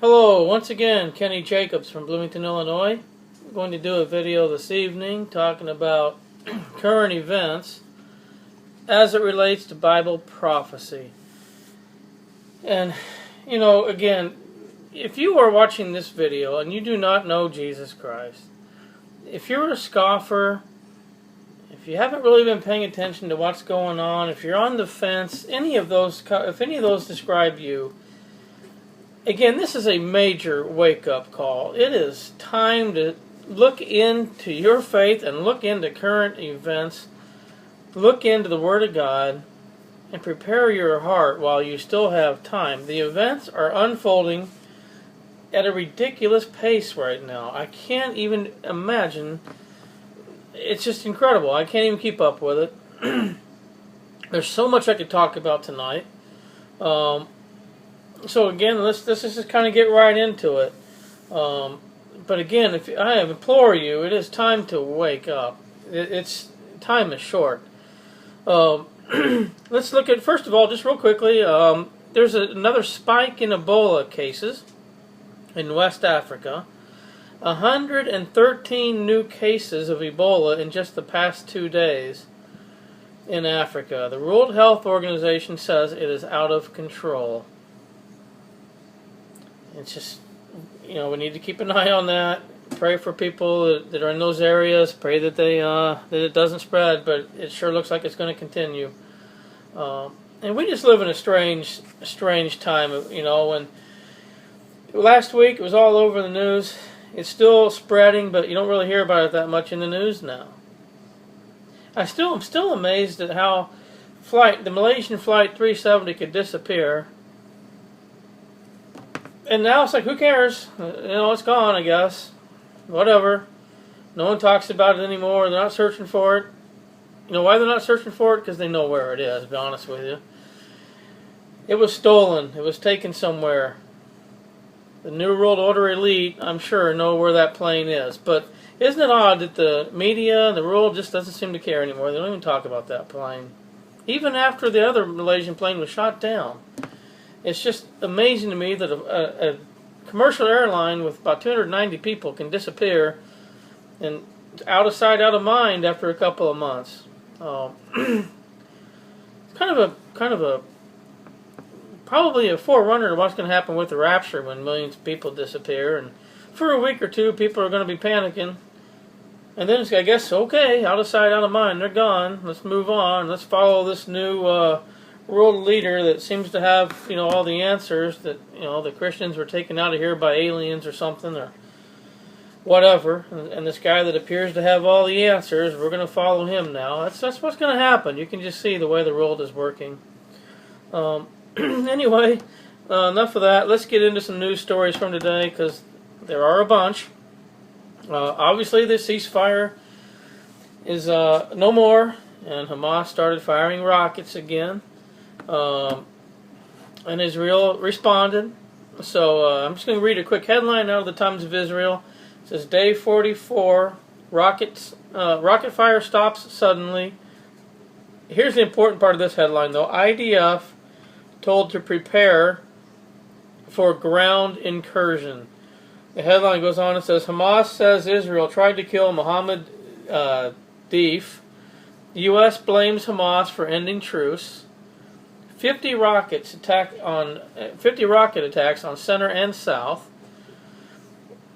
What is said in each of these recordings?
Hello, once again, Kenny Jacobs from Bloomington, Illinois. I'm going to do a video this evening talking about current events as it relates to Bible prophecy. And, again, if you are watching this video and you do not know Jesus Christ, if you're a scoffer, if you haven't really been paying attention to what's going on, if you're on the fence, if any of those describe you, again, this is a major wake-up call. It is time to look into your faith and look into current events, look into the Word of God, and prepare your heart while you still have time. The events are unfolding at a ridiculous pace right now. I can't even imagine. It's just incredible. I can't even keep up with it. There's so much I could talk about tonight. So again, let's just kind of get right into it. But again, if I implore you, it is time to wake up. Time is short. Let's look at, first of all, just real quickly, there's another spike in Ebola cases in West Africa. 113 new cases of Ebola in just the past 2 days in Africa. The World Health Organization says it is out of control. It's just, we need to keep an eye on that. Pray for people that are in those areas. Pray that that it doesn't spread, but it sure looks like it's going to continue. And we just live in a strange time. When last week it was all over the news. It's still spreading, but you don't really hear about it that much in the news now. I'm still amazed at how the Malaysian flight 370 could disappear. And now it's like, who cares? It's gone, I guess. Whatever. No one talks about it anymore. They're not searching for it. You know why they're not searching for it? Because they know where it is, to be honest with you. It was stolen. It was taken somewhere. The New World Order elite, I'm sure, know where that plane is. But isn't it odd that the media and the world just doesn't seem to care anymore? They don't even talk about that plane. Even after the other Malaysian plane was shot down. It's just amazing to me that a commercial airline with about 290 people can disappear and out of sight, out of mind after a couple of months. It's kind of a probably a forerunner to what's going to happen with the Rapture when millions of people disappear, and for a week or two people are going to be panicking, and then it's, I guess, okay, out of sight, out of mind, they're gone. Let's move on. Let's follow this new world leader that seems to have, all the answers, that, the Christians were taken out of here by aliens or something, or whatever, and this guy that appears to have all the answers, we're going to follow him now. That's what's going to happen. You can just see the way the world is working. Anyway, enough of that. Let's get into some news stories from today, because there are a bunch. Obviously, the ceasefire is no more, and Hamas started firing rockets again. And Israel responded. So I'm just going to read a quick headline out of the Times of Israel. It says, Day 44, rocket fire stops suddenly. Here's the important part of this headline, though. IDF told to prepare for ground incursion. The headline goes on and says, Hamas says Israel tried to kill Mohammed Deif. U.S. blames Hamas for ending truce. 50 rocket attacks on center and south.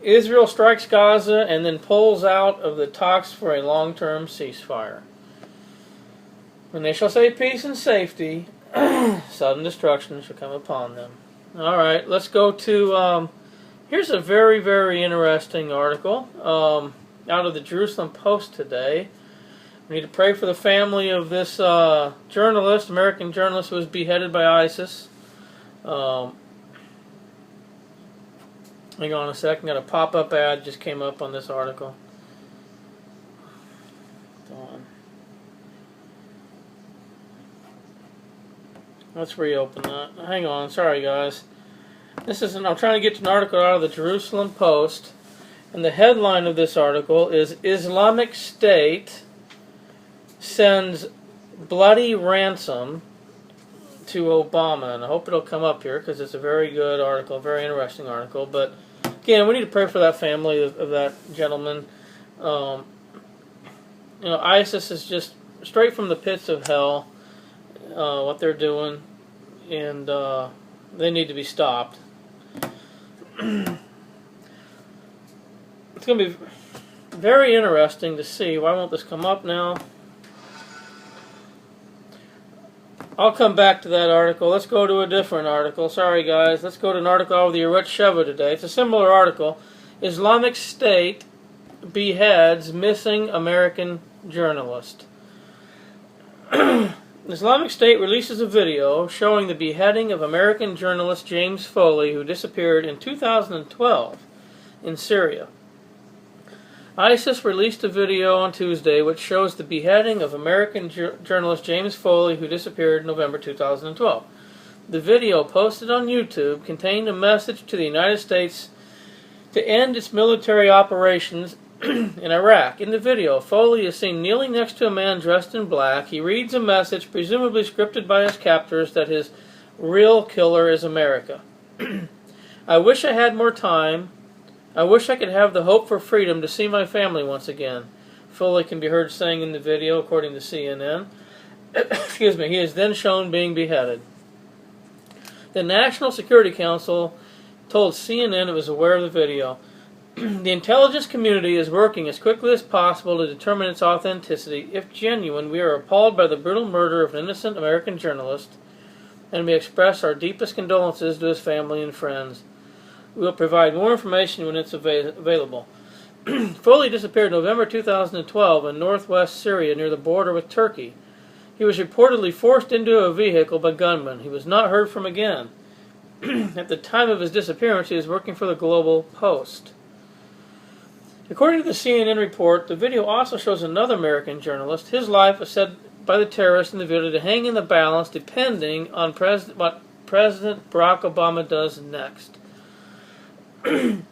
Israel strikes Gaza and then pulls out of the talks for a long-term ceasefire. When they shall say peace and safety, sudden destruction shall come upon them. All right, let's go to, here's a very, very interesting article out of the Jerusalem Post today. We need to pray for the family of this journalist, American journalist, who was beheaded by ISIS. Hang on a second. Got a pop-up ad just came up on this article. Let's reopen that. Hang on. Sorry, guys. I'm trying to get to an article out of the Jerusalem Post, and the headline of this article is Islamic State sends bloody ransom to Obama, and I hope it'll come up here because it's a very good article, a very interesting article. But again, we need to pray for that family of that gentleman. ISIS is just straight from the pits of hell, what they're doing, and they need to be stopped. It's going to be very interesting to see. Why won't this come up now? I'll come back to that article. Let's go to a different article. Sorry, guys. Let's go to an article out of the Arutz Sheva today. It's a similar article. Islamic State beheads missing American journalist. Islamic State releases a video showing the beheading of American journalist James Foley, who disappeared in 2012 in Syria. ISIS released a video on Tuesday which shows the beheading of American journalist James Foley, who disappeared in November 2012. The video, posted on YouTube, contained a message to the United States to end its military operations in Iraq. In the video, Foley is seen kneeling next to a man dressed in black. He reads a message, presumably scripted by his captors, that his real killer is America. I wish I had more time. I wish I could have the hope for freedom to see my family once again, Foley can be heard saying in the video, according to CNN. Excuse me. He is then shown being beheaded. The National Security Council told CNN it was aware of the video. The intelligence community is working as quickly as possible to determine its authenticity. If genuine, we are appalled by the brutal murder of an innocent American journalist, and we express our deepest condolences to his family and friends. We will provide more information when it's available. Foley disappeared November 2012 in northwest Syria near the border with Turkey. He was reportedly forced into a vehicle by gunmen. He was not heard from again. At the time of his disappearance, he was working for the Global Post. According to the CNN report, the video also shows another American journalist. His life was said by the terrorists in the video to hang in the balance depending on what President Barack Obama does next.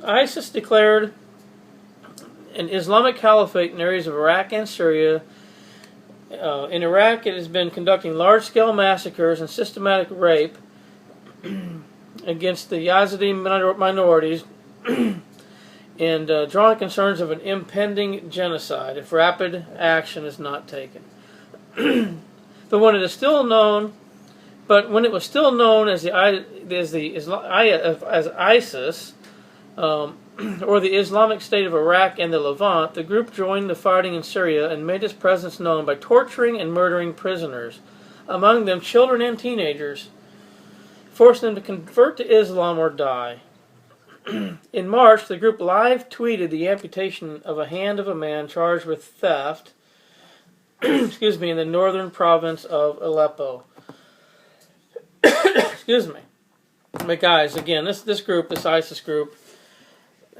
ISIS declared an Islamic caliphate in areas of Iraq and Syria. In Iraq, it has been conducting large-scale massacres and systematic rape against the Yazidi minorities and drawing concerns of an impending genocide if rapid action is not taken. But when it was still known as ISIS, or the Islamic State of Iraq and the Levant, the group joined the fighting in Syria and made its presence known by torturing and murdering prisoners, among them children and teenagers, forcing them to convert to Islam or die. In March, the group live tweeted the amputation of a hand of a man charged with theft in the northern province of Aleppo. Excuse me. But guys, again, this group, this ISIS group,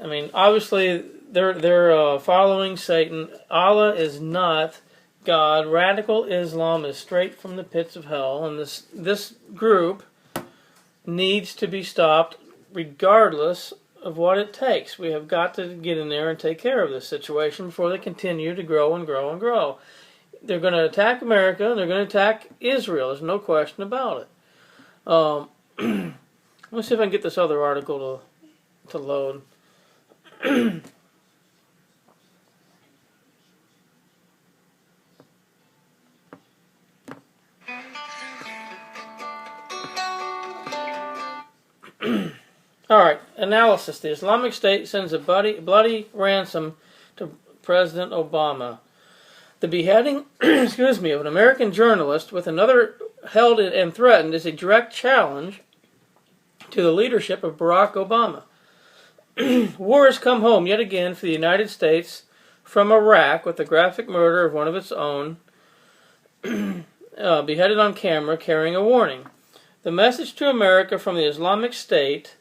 I mean, obviously they're following Satan. Allah is not God. Radical Islam is straight from the pits of hell, and this group needs to be stopped regardless of what it takes. We have got to get in there and take care of this situation before they continue to grow and grow and grow. They're going to attack America, and they're going to attack Israel. There's no question about it. Let's see if I can get this other article to load. All right, analysis. The Islamic State sends a bloody ransom to President Obama. The beheading, of an American journalist with another held and threatened is a direct challenge to the leadership of Barack Obama. War has come home yet again for the United States from Iraq with the graphic murder of one of its own, beheaded on camera, carrying a warning. The message to America from the Islamic State,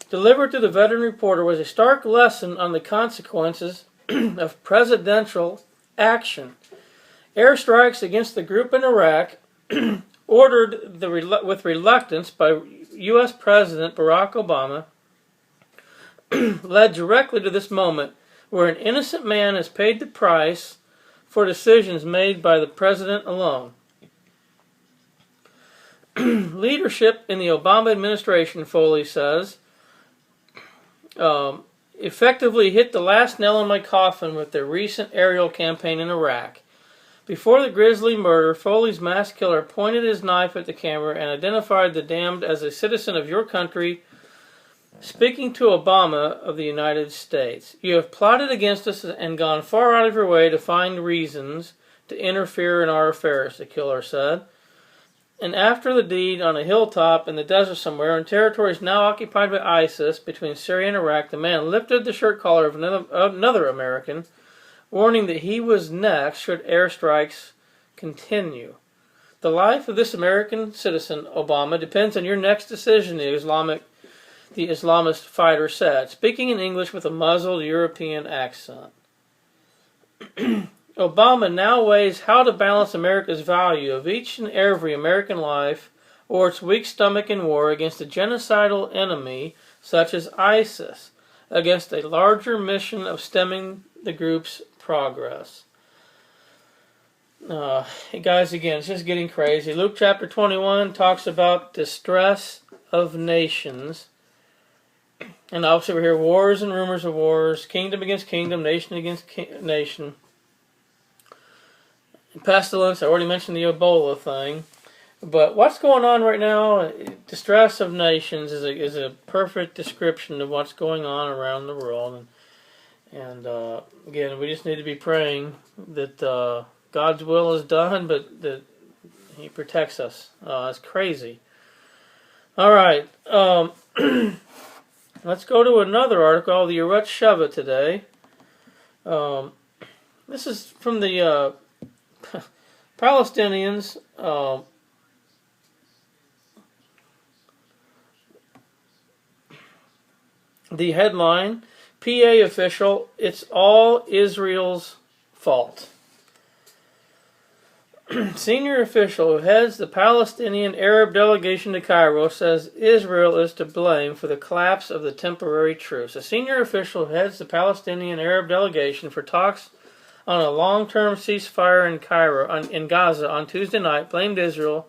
delivered to the veteran reporter, was a stark lesson on the consequences of presidential action. Airstrikes against the group in Iraq, ordered with reluctance by U.S. President Barack Obama, led directly to this moment where an innocent man has paid the price for decisions made by the president alone. Leadership in the Obama administration, Foley says, effectively hit the last nail in my coffin with their recent aerial campaign in Iraq. Before the grisly murder, Foley's mass killer pointed his knife at the camera and identified the damned as a citizen of your country, speaking to Obama of the United States. You have plotted against us and gone far out of your way to find reasons to interfere in our affairs, the killer said. And after the deed on a hilltop in the desert somewhere, in territories now occupied by ISIS between Syria and Iraq, the man lifted the shirt collar of another American, warning that he was next should airstrikes continue. The life of this American citizen, Obama, depends on your next decision, the Islamist fighter said, speaking in English with a muzzled European accent. Obama now weighs how to balance America's value of each and every American life or its weak stomach in war against a genocidal enemy such as ISIS, against a larger mission of stemming the group's progress. Guys, again, it's just getting crazy. Luke chapter 21 talks about distress of nations. And obviously we hear wars and rumors of wars, kingdom against kingdom, nation against nation. Pestilence, I already mentioned the Ebola thing. But what's going on right now, distress of nations is a perfect description of what's going on around the world. And again, we just need to be praying that God's will is done, but that He protects us. It's crazy. All right. Let's go to another article, the Uret Sheva today. This is from the Palestinians. The headline, PA official, it's all Israel's fault. Senior official who heads the Palestinian Arab delegation to Cairo says Israel is to blame for the collapse of the temporary truce. A senior official who heads the Palestinian Arab delegation for talks on a long-term ceasefire in Gaza on Tuesday night blamed Israel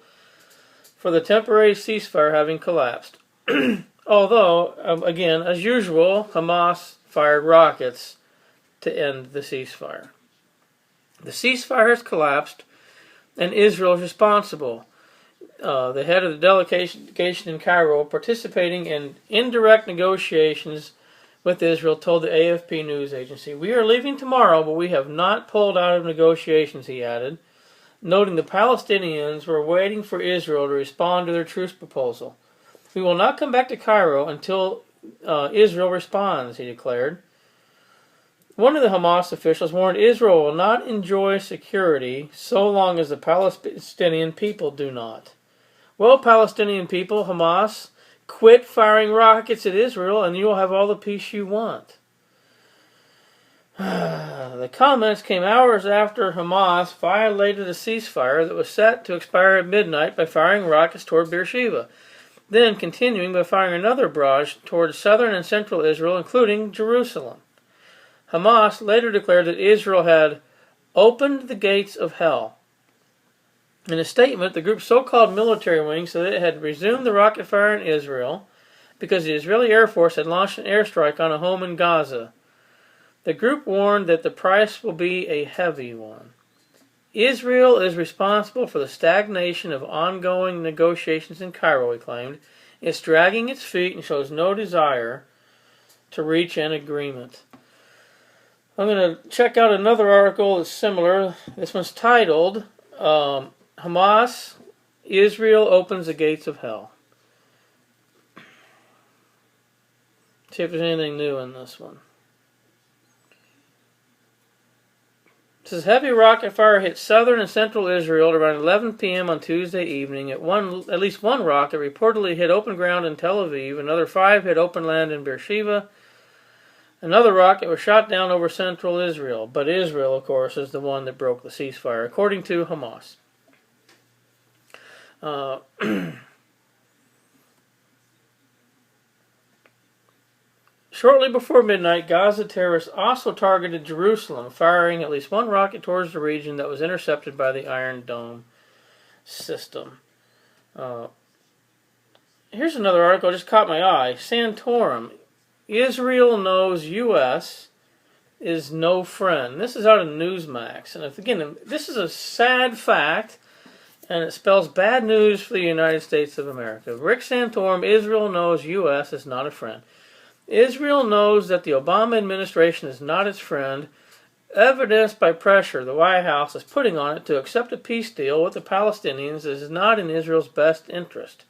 for the temporary ceasefire having collapsed. Although, again, as usual, Hamas fired rockets to end the ceasefire. The ceasefire has collapsed, and Israel is responsible. The head of the delegation in Cairo, participating in indirect negotiations with Israel, told the AFP news agency, "We are leaving tomorrow, but we have not pulled out of negotiations," he added, noting the Palestinians were waiting for Israel to respond to their truce proposal. "We will not come back to Cairo until Israel responds," he declared. One of the Hamas officials warned Israel will not enjoy security so long as the Palestinian people do not. Well, Palestinian people, Hamas, quit firing rockets at Israel and you will have all the peace you want. The comments came hours after Hamas violated a ceasefire that was set to expire at midnight by firing rockets toward Beersheba, then continuing by firing another barrage towards southern and central Israel, including Jerusalem. Hamas later declared that Israel had opened the gates of hell. In a statement, the group's so-called military wing said it had resumed the rocket fire in Israel because the Israeli Air Force had launched an airstrike on a home in Gaza. The group warned that the price will be a heavy one. Israel is responsible for the stagnation of ongoing negotiations in Cairo, he claimed. It's dragging its feet and shows no desire to reach an agreement. I'm going to check out another article that's similar. This one's titled, Hamas, Israel opens the gates of hell. See if there's anything new in this one. It says heavy rocket fire hit southern and central Israel at around 11 p.m. on Tuesday evening. At least one rocket reportedly hit open ground in Tel Aviv. Another 5 hit open land in Beersheba. Another rocket was shot down over central Israel. But Israel, of course, is the one that broke the ceasefire, according to Hamas. Shortly before midnight, Gaza terrorists also targeted Jerusalem, firing at least one rocket towards the region that was intercepted by the Iron Dome system. Uh, here's another article just caught my eye. Santorum. Israel knows U.S. is no friend. This is out of Newsmax. And if, again, this is a sad fact, and it spells bad news for the United States of America. Rick Santorum, Israel knows U.S. is not a friend. Israel knows that the Obama administration is not its friend, evidenced by pressure the White House is putting on it to accept a peace deal with the Palestinians that is not in Israel's best interest.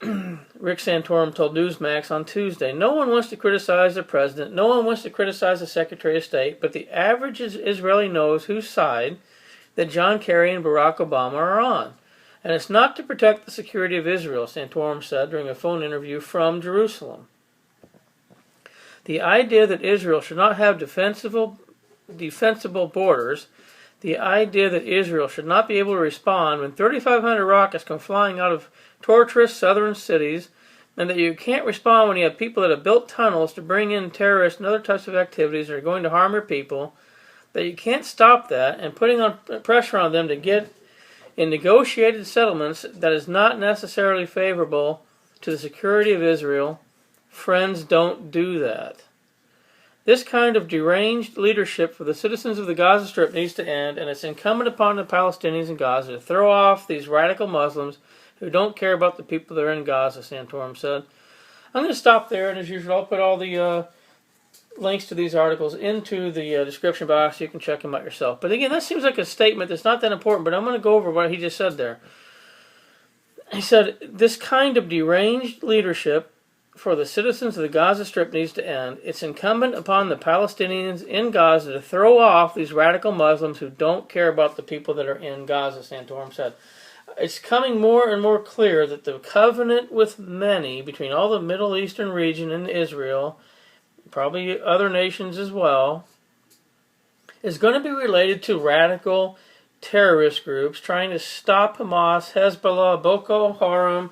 Rick Santorum told Newsmax on Tuesday, no one wants to criticize the president, no one wants to criticize the Secretary of State, but the average Israeli knows whose side that John Kerry and Barack Obama are on. And it's not to protect the security of Israel, Santorum said during a phone interview from Jerusalem. The idea that Israel should not have defensible borders, the idea that Israel should not be able to respond when 3,500 rockets come flying out of torturous southern cities, and that you can't respond when you have people that have built tunnels to bring in terrorists and other types of activities that are going to harm your people, that you can't stop that, and putting on pressure on them to get in negotiated settlements that is not necessarily favorable to the security of Israel. Friends don't do that. This kind of deranged leadership for the citizens of the Gaza Strip needs to end, and it's incumbent upon the Palestinians in Gaza to throw off these radical Muslims who don't care about the people that are in Gaza, Santorum said. I'm going to stop there, and as usual, I'll put all the links to these articles into the description box so you can check them out yourself. But again, that seems like a statement that's not that important, but I'm going to go over what he just said there. He said, this kind of deranged leadership for the citizens of the Gaza Strip needs to end. It's incumbent upon the Palestinians in Gaza to throw off these radical Muslims who don't care about the people that are in Gaza, Santorum said. It's coming more and more clear that the covenant with many between all the Middle Eastern region and Israel, probably other nations as well, is going to be related to radical terrorist groups trying to stop Hamas, Hezbollah, Boko Haram,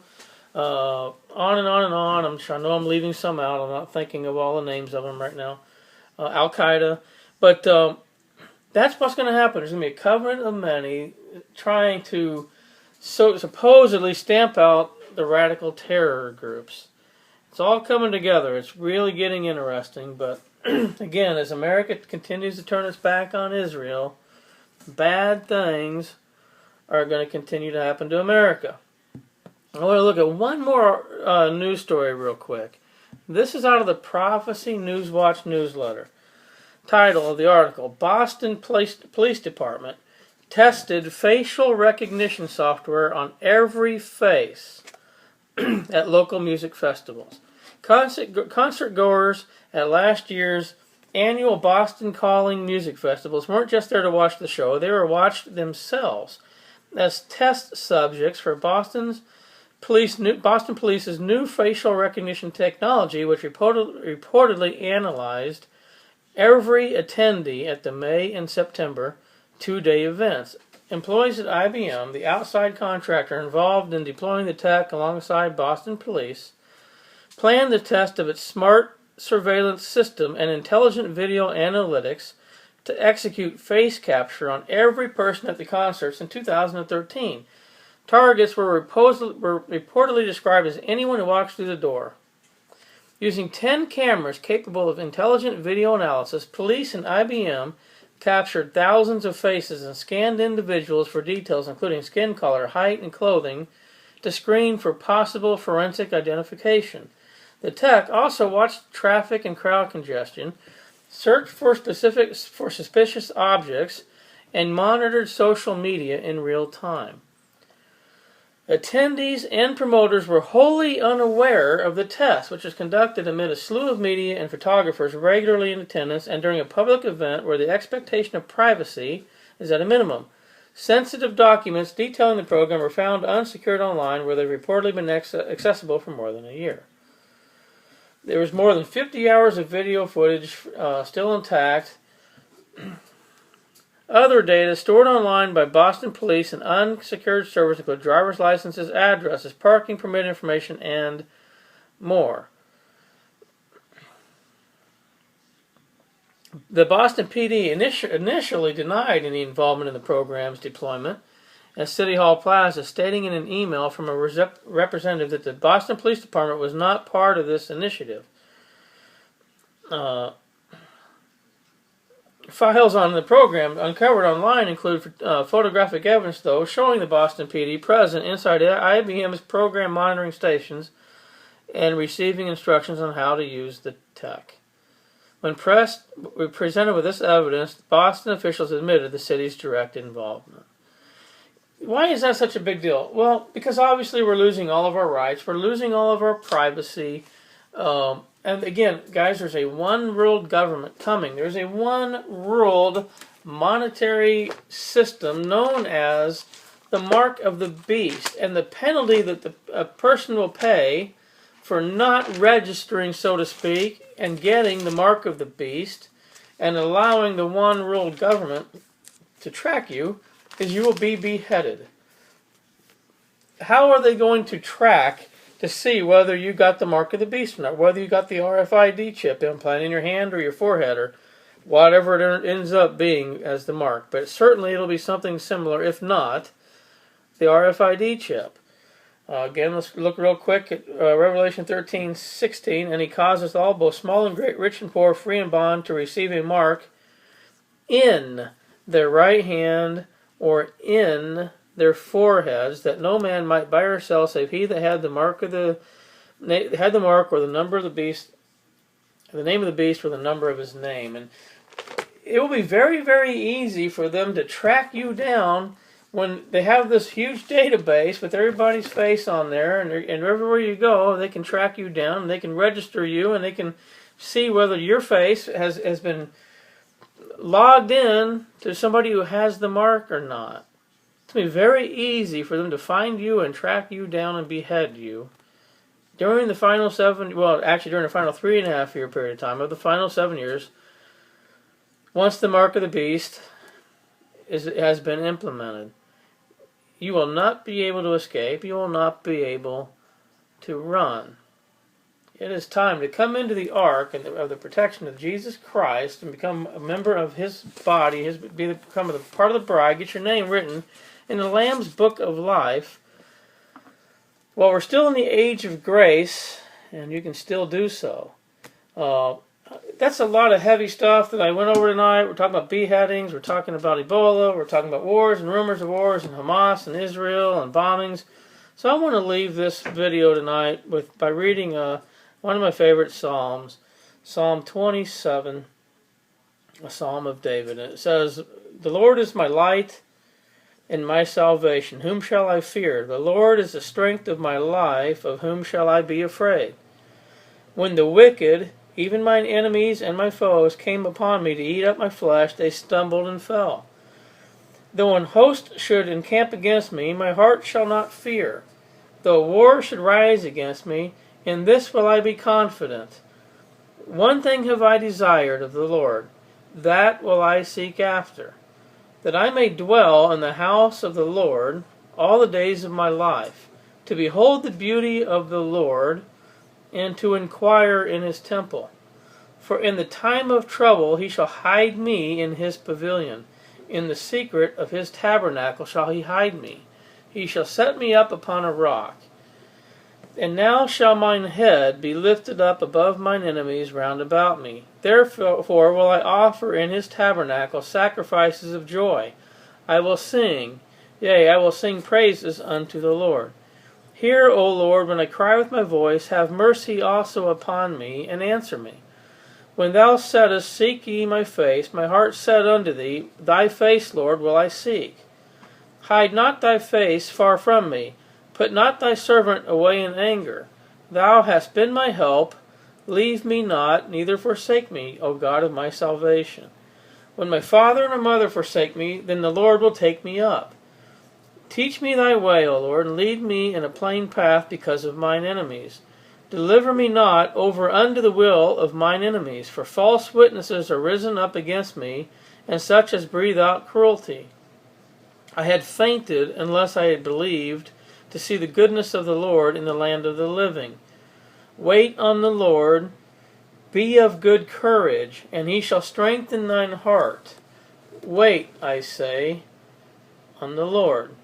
on and on and on. I know I'm leaving some out. I'm not thinking of all the names of them right now. Al-Qaeda. But that's what's going to happen. There's going to be a covenant of many trying to supposedly stamp out the radical terror groups. It's all coming together. It's really getting interesting. But again, as America continues to turn its back on Israel, bad things are going to continue to happen to America. I want to look at one more news story real quick. This is out of the Prophecy Newswatch newsletter. Title of the article, Boston Police Department tested facial recognition software on every face at local music festivals. Concert goers at last year's annual Boston Calling music festivals weren't just there to watch the show, they were watched themselves as test subjects for Boston Police's new facial recognition technology, which reportedly analyzed every attendee at the May and September two-day events. Employees at IBM, the outside contractor involved in deploying the tech alongside Boston Police, planned the test of its smart surveillance system and intelligent video analytics to execute face capture on every person at the concerts in 2013. Targets were reportedly described as anyone who walks through the door. Using 10 cameras capable of intelligent video analysis, police and IBM captured thousands of faces and scanned individuals for details including skin color, height, and clothing to screen for possible forensic identification. The tech also watched traffic and crowd congestion, searched for suspicious objects, and monitored social media in real time. Attendees and promoters were wholly unaware of the test, which was conducted amid a slew of media and photographers regularly in attendance and during a public event where the expectation of privacy is at a minimum. Sensitive documents detailing the program were found unsecured online, where they've reportedly been accessible for more than a year. There was more than 50 hours of video footage still intact. Other data stored online by Boston Police and unsecured servers include driver's licenses, addresses, parking permit information, and more. The Boston PD initially denied any involvement in the program's deployment at City Hall Plaza, stating in an email from a representative that the Boston Police Department was not part of this initiative. Files on the program uncovered online include photographic evidence, though, showing the Boston PD present inside IBM's program monitoring stations and receiving instructions on how to use the tech. When presented with this evidence, Boston officials admitted the city's direct involvement. Why is that such a big deal? Well, because obviously we're losing all of our rights. We're losing all of our privacy. And again, guys, there's a one world government coming. There's a one world monetary system known as the mark of the beast. And the penalty that a person will pay for not registering, so to speak, and getting the mark of the beast and allowing the one world government to track you is you will be beheaded. How are they going to track to see whether you got the mark of the beast or not, whether you got the RFID chip implanted in your hand or your forehead or whatever it ends up being as the mark? But certainly it'll be something similar, if not the RFID chip. Again, let's look real quick at Revelation 13:16. And he causes all, both small and great, rich and poor, free and bond, to receive a mark in their right hand or in their foreheads, that no man might buy or sell save he that had the mark or the number of the beast, the name of the beast, or the number of his name. And it will be very, very easy for them to track you down when they have this huge database with everybody's face on there, and everywhere you go, they can track you down, and they can register you, and they can see whether your face has been logged in to somebody who has the mark or not. It's going to be very easy for them to find you and track you down and behead you during the final during the final 3.5 year period of time of the final 7 years. Once the mark of the beast has been implemented, you will not be able to escape. You will not be able to run. It is time to come into the ark of the protection of Jesus Christ and become a member of His body, become a part of the bride, get your name written in the Lamb's Book of Life. While we're still in the age of grace, and you can still do so. That's a lot of heavy stuff that I went over tonight. We're talking about beheadings, we're talking about Ebola, we're talking about wars and rumors of wars and Hamas and Israel and bombings. So I want to leave this video tonight by reading one of my favorite Psalms, Psalm 27, a Psalm of David. And it says, "The Lord is my light and my salvation. Whom shall I fear? The Lord is the strength of my life. Of whom shall I be afraid? When the wicked, even mine enemies and my foes, came upon me to eat up my flesh, they stumbled and fell. Though an host should encamp against me, my heart shall not fear. Though war should rise against me, in this will I be confident. One thing have I desired of the Lord, that will I seek after, that I may dwell in the house of the Lord all the days of my life, to behold the beauty of the Lord, and to inquire in His temple. For in the time of trouble He shall hide me in His pavilion. In the secret of His tabernacle shall He hide me. He shall set me up upon a rock. And now shall mine head be lifted up above mine enemies round about me. Therefore will I offer in His tabernacle sacrifices of joy. I will sing, yea, I will sing praises unto the Lord. Hear, O Lord, when I cry with my voice, have mercy also upon me, and answer me. When thou saidst, seek ye my face, my heart said unto thee, thy face, Lord, will I seek. Hide not thy face far from me. Put not thy servant away in anger. Thou hast been my help. Leave me not, neither forsake me, O God of my salvation. When my father and my mother forsake me, then the Lord will take me up. Teach me thy way, O Lord, and lead me in a plain path because of mine enemies. Deliver me not over unto the will of mine enemies, for false witnesses are risen up against me, and such as breathe out cruelty. I had fainted unless I had believed to see the goodness of the Lord in the land of the living. Wait on the Lord, be of good courage, and He shall strengthen thine heart. Wait, I say, on the Lord.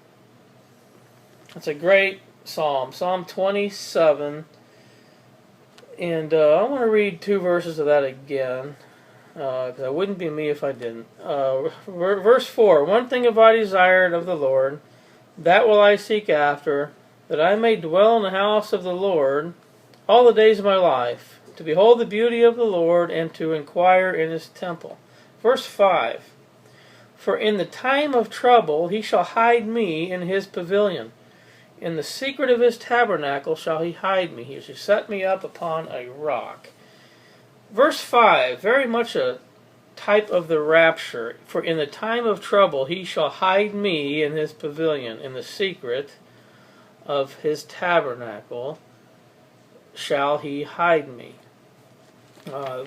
It's a great psalm, Psalm 27. And I want to read 2 verses of that again, because it wouldn't be me if I didn't. Verse 4, "One thing have I desired of the Lord, that will I seek after, that I may dwell in the house of the Lord all the days of my life, to behold the beauty of the Lord, and to inquire in his temple." Verse 5, "For in the time of trouble he shall hide me in his pavilion. In the secret of his tabernacle shall he hide me. He shall set me up upon a rock." Verse 5, very much a type of the rapture. "For in the time of trouble he shall hide me in his pavilion. In the secret of his tabernacle shall he hide me."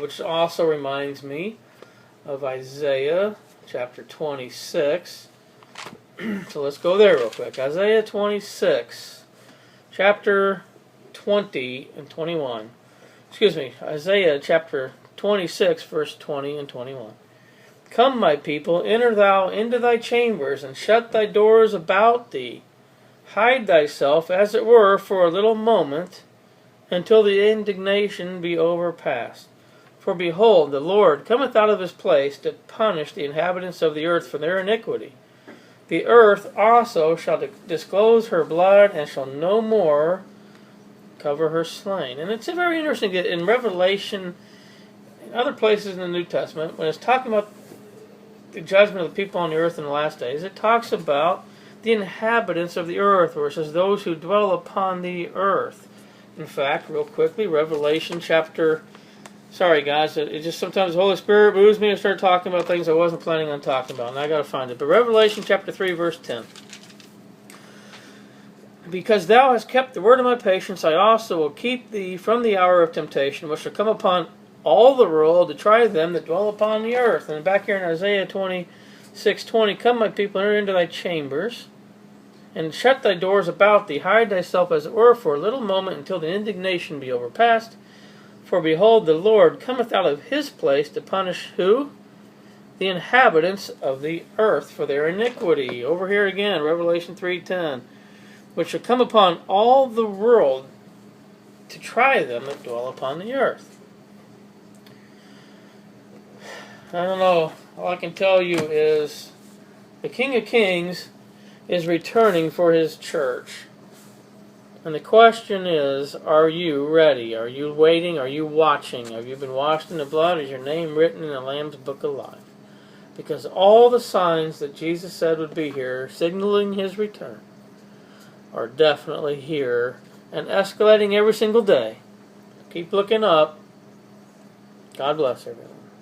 Which also reminds me of Isaiah chapter 26. So let's go there real quick. Isaiah 26, chapter 20 and 21. Excuse me, Isaiah chapter 26, verse 20 and 21. "Come, my people, enter thou into thy chambers, and shut thy doors about thee. Hide thyself, as it were, for a little moment, until the indignation be overpast. For behold, the Lord cometh out of his place to punish the inhabitants of the earth for their iniquity. The earth also shall disclose her blood, and shall no more cover her slain." And it's very interesting that in Revelation, and other places in the New Testament, when it's talking about the judgment of the people on the earth in the last days, it talks about the inhabitants of the earth, or it says those who dwell upon the earth. In fact, real quickly, Revelation chapter... Sorry guys, it just sometimes the Holy Spirit moves me to start talking about things I wasn't planning on talking about, and I got to find it. But Revelation chapter 3, verse 10. "Because thou hast kept the word of my patience, I also will keep thee from the hour of temptation, which shall come upon all the world to try them that dwell upon the earth." And back here in Isaiah 26:20, "Come, my people, enter into thy chambers, and shut thy doors about thee. Hide thyself, as it were, for a little moment, until the indignation be overpast. For behold, the Lord cometh out of his place to punish" who? "The inhabitants of the earth for their iniquity." Over here again, Revelation 3:10. "Which shall come upon all the world to try them that dwell upon the earth." I don't know. All I can tell you is the King of Kings is returning for his church. And the question is, are you ready? Are you waiting? Are you watching? Have you been washed in the blood? Is your name written in the Lamb's Book of Life? Because all the signs that Jesus said would be here, signaling his return, are definitely here and escalating every single day. Keep looking up. God bless everyone.